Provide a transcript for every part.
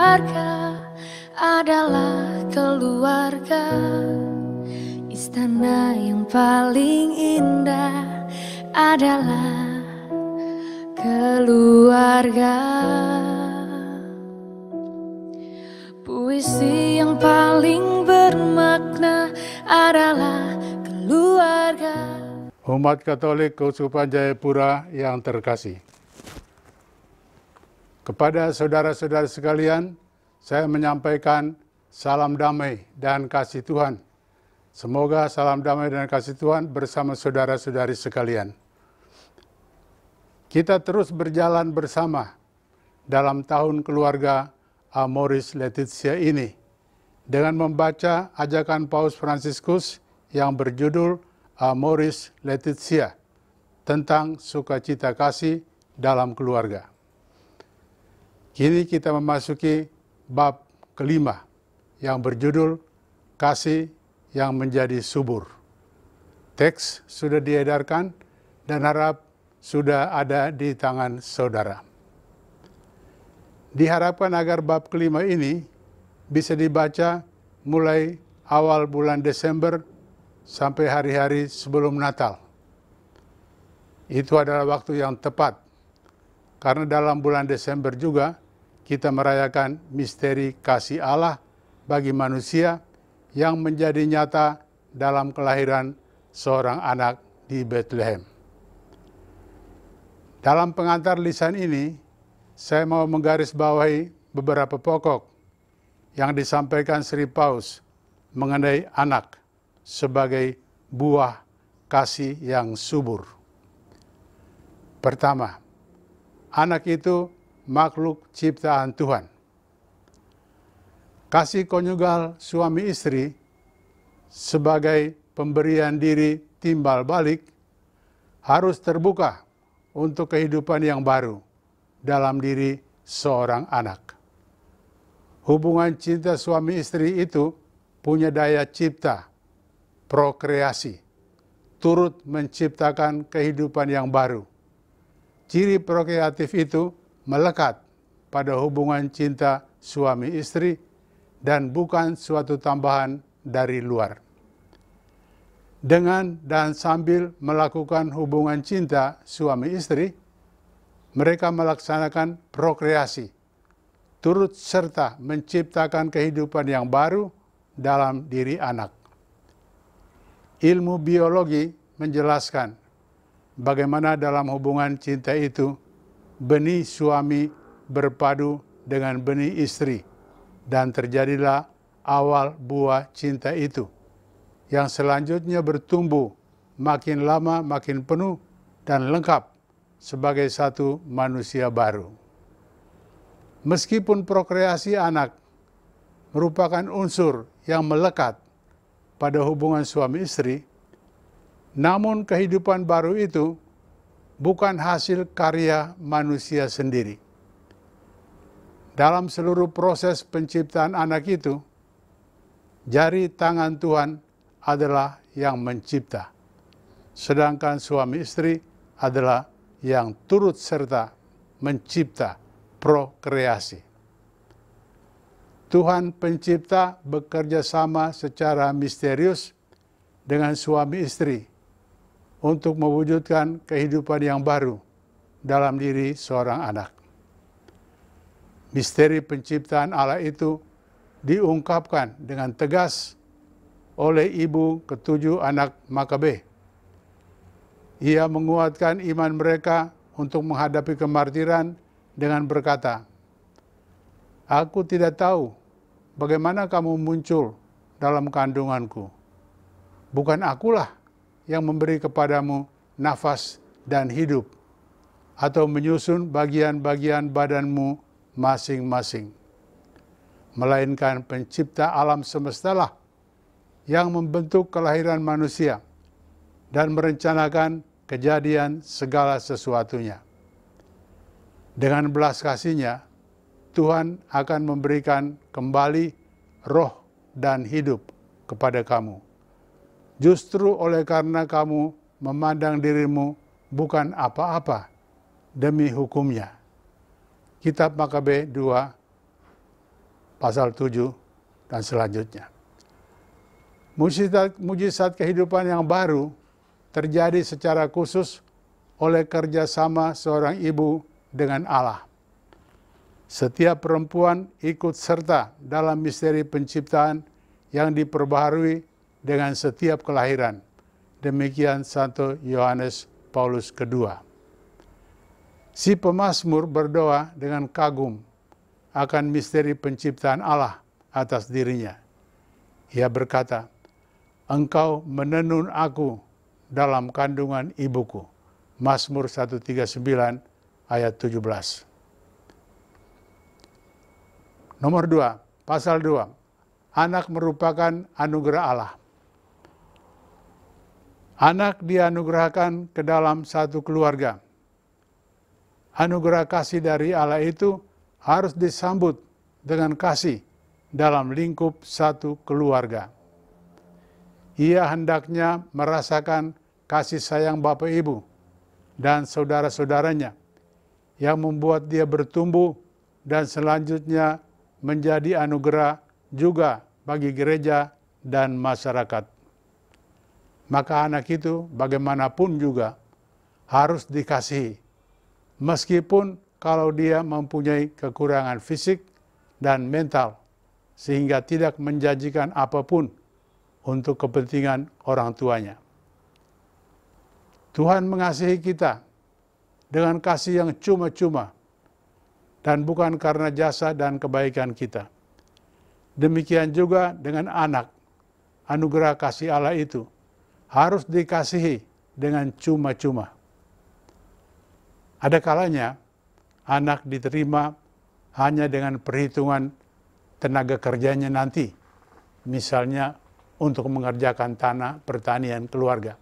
keluarga adalah keluarga. Istana yang paling indah adalah keluarga. Puisi yang paling bermakna adalah keluarga. Umat Katolik Keuskupan Jayapura yang terkasih. Kepada saudara-saudara sekalian, saya menyampaikan salam damai dan kasih Tuhan. Semoga salam damai dan kasih Tuhan bersama saudara-saudari sekalian. Kita terus berjalan bersama dalam tahun keluarga Amoris Laetitia ini dengan membaca ajakan Paus Fransiskus yang berjudul Amoris Laetitia tentang sukacita kasih dalam keluarga. Kini kita memasuki bab kelima yang berjudul Kasih yang menjadi subur. Teks sudah diedarkan dan harap sudah ada di tangan saudara. Diharapkan agar bab kelima ini bisa dibaca mulai awal bulan Desember sampai hari-hari sebelum Natal. Itu adalah waktu yang tepat, karena dalam bulan Desember juga kita merayakan misteri kasih Allah bagi manusia yang menjadi nyata dalam kelahiran seorang anak di Bethlehem. Dalam pengantar lisan ini, saya mau menggarisbawahi beberapa pokok yang disampaikan Sri Paus mengenai anak sebagai buah kasih yang subur. Pertama, anak itu makhluk ciptaan Tuhan. Kasih konyugal suami istri sebagai pemberian diri timbal balik harus terbuka untuk kehidupan yang baru dalam diri seorang anak. Hubungan cinta suami istri itu punya daya cipta, prokreasi, turut menciptakan kehidupan yang baru. Ciri prokreatif itu melekat pada hubungan cinta suami istri dan bukan suatu tambahan dari luar. Dengan dan sambil melakukan hubungan cinta suami istri, mereka melaksanakan prokreasi, turut serta menciptakan kehidupan yang baru dalam diri anak. Ilmu biologi menjelaskan bagaimana dalam hubungan cinta itu benih suami berpadu dengan benih istri dan terjadilah awal buah cinta itu yang selanjutnya bertumbuh makin lama makin penuh dan lengkap sebagai satu manusia baru. Meskipun prokreasi anak merupakan unsur yang melekat pada hubungan suami istri, namun kehidupan baru itu bukan hasil karya manusia sendiri. Dalam seluruh proses penciptaan anak itu, jari tangan Tuhan adalah yang mencipta, sedangkan suami istri adalah yang turut serta mencipta prokreasi. Tuhan pencipta bekerja sama secara misterius dengan suami istri untuk mewujudkan kehidupan yang baru dalam diri seorang anak. Misteri penciptaan Allah itu diungkapkan dengan tegas oleh ibu ketujuh anak Makabe. Ia menguatkan iman mereka untuk menghadapi kemartiran dengan berkata, "Aku tidak tahu bagaimana kamu muncul dalam kandunganku. Bukan akulah yang memberi kepadamu nafas dan hidup, atau menyusun bagian-bagian badanmu masing-masing. Melainkan pencipta alam semestalah yang membentuk kelahiran manusia dan merencanakan kejadian segala sesuatunya. Dengan belas kasih-Nya, Tuhan akan memberikan kembali roh dan hidup kepada kamu. Justru oleh karena kamu memandang dirimu bukan apa-apa demi hukum-Nya." Kitab Makabe 2 pasal 7 dan selanjutnya. Mujizat kehidupan yang baru terjadi secara khusus oleh kerjasama seorang ibu dengan Allah. Setiap perempuan ikut serta dalam misteri penciptaan yang diperbaharui dengan setiap kelahiran. Demikian 1 Yohanes Paulus kedua. Si pemazmur berdoa dengan kagum akan misteri penciptaan Allah atas dirinya. Ia berkata, "Engkau menenun aku dalam kandungan ibuku." Mazmur 139 ayat 17. Nomor 2, pasal 2. Anak merupakan anugerah Allah. Anak dianugerahkan ke dalam satu keluarga. Anugerah kasih dari Allah itu harus disambut dengan kasih dalam lingkup satu keluarga. Ia hendaknya merasakan kasih sayang Bapak Ibu dan saudara-saudaranya yang membuat dia bertumbuh dan selanjutnya menjadi anugerah juga bagi gereja dan masyarakat. Maka anak itu bagaimanapun juga harus dikasihi, meskipun kalau dia mempunyai kekurangan fisik dan mental, sehingga tidak menjanjikan apapun untuk kepentingan orang tuanya. Tuhan mengasihi kita dengan kasih yang cuma-cuma dan bukan karena jasa dan kebaikan kita. Demikian juga dengan anak, anugerah kasih Allah itu harus dikasihi dengan cuma-cuma. Ada kalanya anak diterima hanya dengan perhitungan tenaga kerjanya nanti, misalnya untuk mengerjakan tanah pertanian keluarga.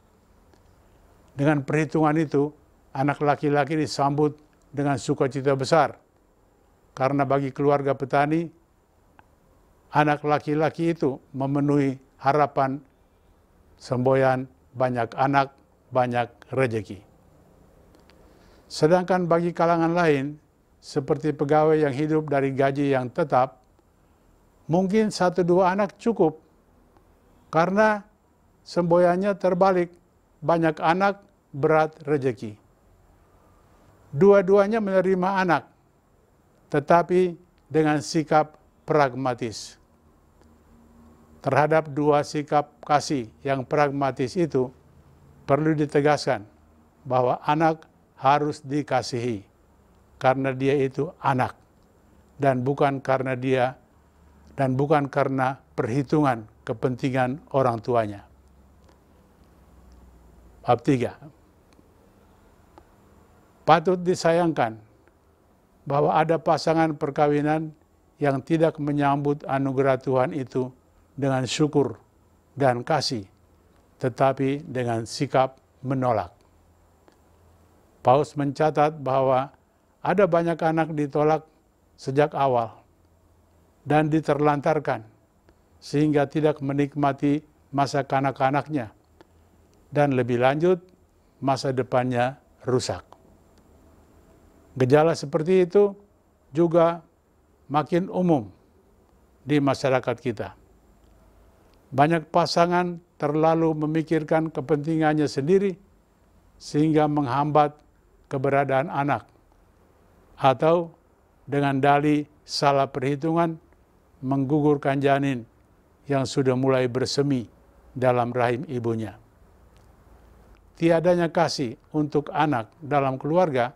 Dengan perhitungan itu, anak laki-laki disambut dengan sukacita besar, karena bagi keluarga petani, anak laki-laki itu memenuhi harapan semboyan banyak anak, banyak rejeki. Sedangkan bagi kalangan lain, seperti pegawai yang hidup dari gaji yang tetap, mungkin 1-2 anak cukup, karena semboyannya terbalik, banyak anak, berat rejeki. Dua-duanya menerima anak, tetapi dengan sikap pragmatis. Terhadap dua sikap kasih yang pragmatis itu, perlu ditegaskan bahwa anak harus dikasihi karena dia itu anak, dan bukan karena perhitungan kepentingan orang tuanya. Bab 3. Patut disayangkan bahwa ada pasangan perkawinan yang tidak menyambut anugerah Tuhan itu dengan syukur dan kasih, tetapi dengan sikap menolak. Paus mencatat bahwa ada banyak anak ditolak sejak awal dan diterlantarkan, sehingga tidak menikmati masa kanak-kanaknya, dan lebih lanjut, masa depannya rusak. Gejala seperti itu juga makin umum di masyarakat kita. Banyak pasangan terlalu memikirkan kepentingannya sendiri sehingga menghambat keberadaan anak, atau dengan dalih salah perhitungan menggugurkan janin yang sudah mulai bersemi dalam rahim ibunya. Tiadanya kasih untuk anak dalam keluarga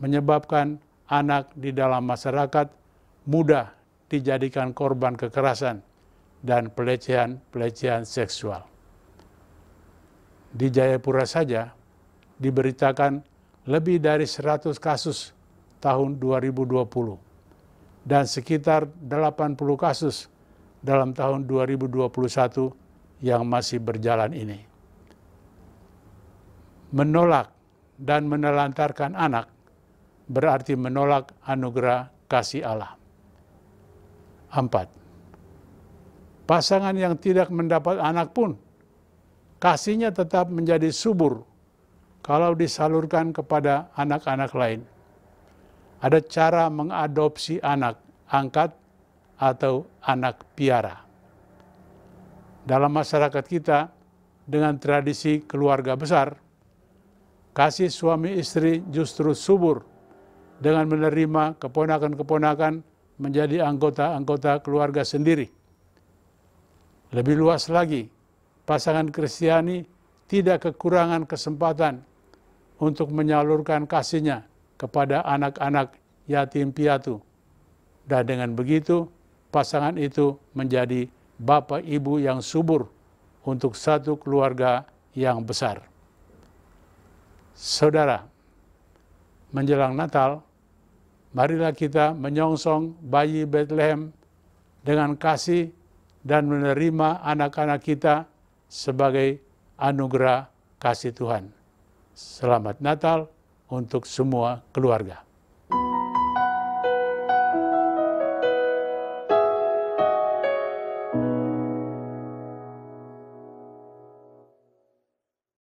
menyebabkan anak di dalam masyarakat mudah dijadikan korban kekerasan dan pelecehan seksual. Di Jayapura saja diberitakan lebih dari 100 kasus tahun 2020 dan sekitar 80 kasus dalam tahun 2021 yang masih berjalan ini. Menolak dan menelantarkan anak berarti menolak anugerah kasih Allah. 4. Pasangan yang tidak mendapat anak pun kasihnya tetap menjadi subur kalau disalurkan kepada anak-anak lain. Ada cara mengadopsi anak angkat atau anak piara. Dalam masyarakat kita, dengan tradisi keluarga besar, kasih suami istri justru subur dengan menerima keponakan-keponakan menjadi anggota-anggota keluarga sendiri. Lebih luas lagi, pasangan Kristiani tidak kekurangan kesempatan untuk menyalurkan kasihnya kepada anak-anak yatim piatu. Dan dengan begitu, pasangan itu menjadi bapak ibu yang subur untuk satu keluarga yang besar. Saudara, menjelang Natal, marilah kita menyongsong bayi Bethlehem dengan kasih dan menerima anak-anak kita sebagai anugerah kasih Tuhan. Selamat Natal untuk semua keluarga.